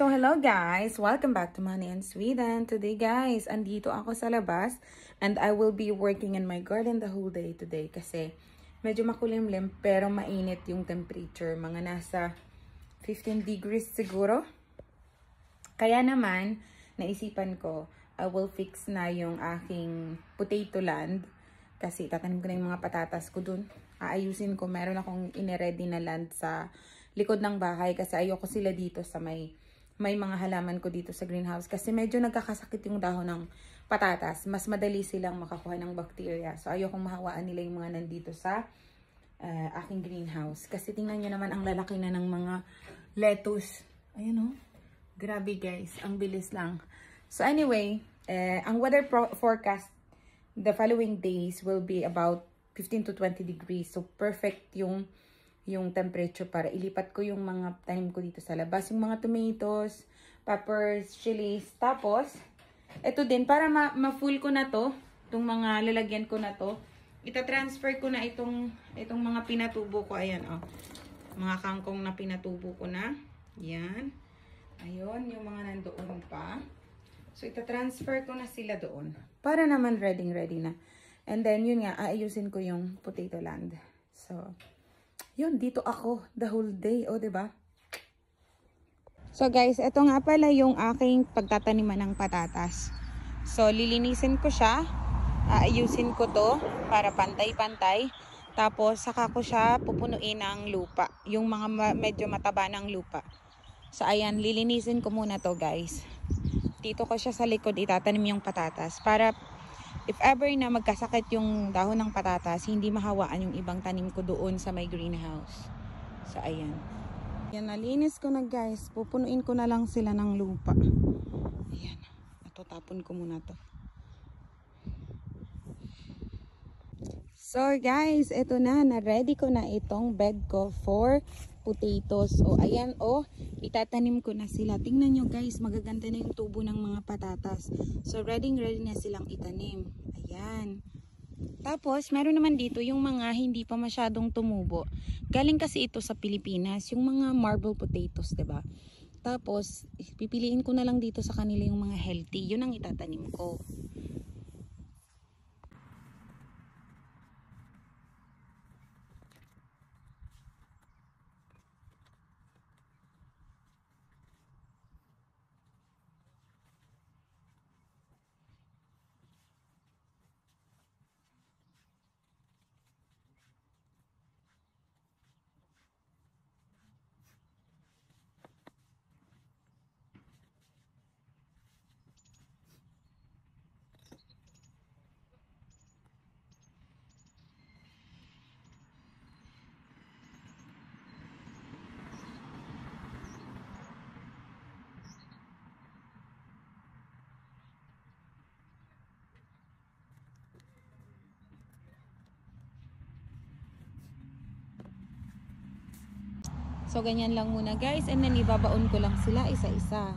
So, hello guys! Welcome back to Money in Sweden. Today guys, andito ako sa labas and I will be working in my garden the whole day today kasi medyo makulimlim pero mainit yung temperature. Mga nasa 15 degrees siguro. Kaya naman, naisipan ko, I will fix na yung aking potato land kasi tatanim ko na yung mga patatas ko dun. Aayusin ko, meron akong ine-ready na land sa likod ng bahay kasi ayoko sila dito sa may mga halaman ko dito sa greenhouse kasi medyo nagkakasakit yung dahon ng patatas. Mas madali silang makakuha ng bacteria. So, ayokong mahawaan nila yung mga nandito sa aking greenhouse. Kasi tingnan nyo naman ang lalaki na ng mga lettuce. Ayan o. Grabe guys. Ang bilis lang. So, anyway, ang weather forecast the following days will be about 15 to 20 degrees. So, perfect yung temperature para ilipat ko yung mga tanim ko dito sa labas. Yung mga tomatoes, peppers, chilies. Tapos, ito din, para ma-full ko na to, itong mga lalagyan ko na to, ita-transfer ko na itong mga pinatubo ko. Ayan, oh. Mga kangkong na pinatubo ko na. Yan. Ayun, yung mga nandoon pa. So, ita-transfer ko na sila doon. Para naman ready na. And then, yun nga, aayusin ko yung potato land. So, yun, dito ako the whole day. O, diba? So, guys, ito nga pala yung aking pagtataniman ng patatas. So, lilinisin ko siya. Aayusin ko to para pantay-pantay. Tapos, saka ko siya pupunuin ng lupa. Yung mga medyo mataba ng lupa. So, ayan, lilinisin ko muna to, guys. Dito ko siya sa likod itatanim yung patatas. Para if ever na magkasakit yung dahon ng patatas, hindi mahawaan yung ibang tanim ko doon sa may greenhouse. So, ayan. Yan, nalinis ko na guys. Pupunuin ko na lang sila ng lupa. Ayan. Natutapon ko muna to. So, guys, ito na. Na-ready ko na itong bed ko for potatoes. O, ayan, o. Itatanim ko na sila. Tingnan nyo, guys. Magaganda na yung tubo ng mga patatas. So, ready na silang itanim. Ayan. Tapos, meron naman dito yung mga hindi pa masyadong tumubo. Galing kasi ito sa Pilipinas. Yung mga marble potatoes, diba? Tapos, pipiliin ko na lang dito sa kanila yung mga healthy. Yun ang itatanim ko. So, ganyan lang muna guys. And then, ibabaon ko lang sila isa-isa.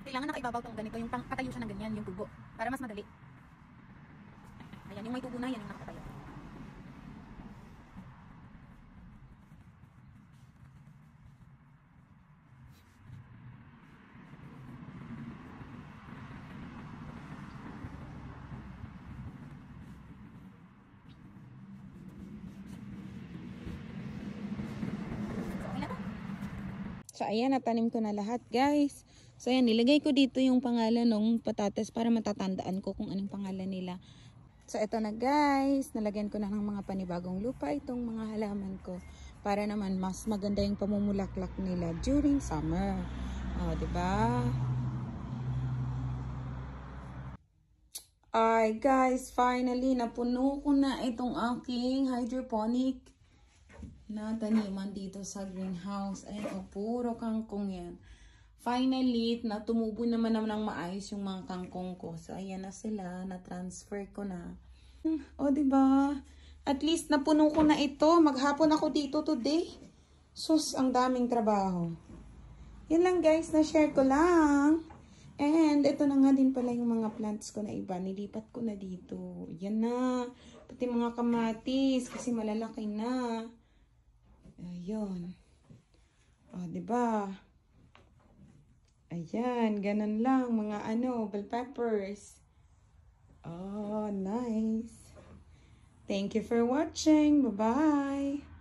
Kailangan nakaibabaw itong ganito. Yung patayo siya ng ganyan, yung tubo. Para mas madali. Ayan, yung may tubo na, yan yung nakapatayo. So, ayan, natanim ko na lahat, guys. So, ayan, nilagay ko dito yung pangalan ng patatas para matatandaan ko kung anong pangalan nila. So, ito na, guys. Nalagyan ko na ng mga panibagong lupa itong mga halaman ko para naman mas maganda yung pamumulaklak nila during summer. O, diba? Ay, guys, finally, napuno ko na itong aking hydroponic na taniman dito sa greenhouse. Ayan, o, puro kangkong yan. Finally, tumubo naman ng maayos yung mga kangkong ko. So, ayan na sila. Na-transfer ko na. O, diba? At least, napuno ko na ito. Maghapon ako dito today. Sus, ang daming trabaho. Yan lang guys, na-share ko lang. And ito na nga din pala yung mga plants ko na iba. Nilipat ko na dito. Yan na. Pati mga kamatis kasi malalaki na. Ayun. O, diba? Ayan, ganun lang. Mga bell peppers. Oh, nice. Thank you for watching. Bye-bye.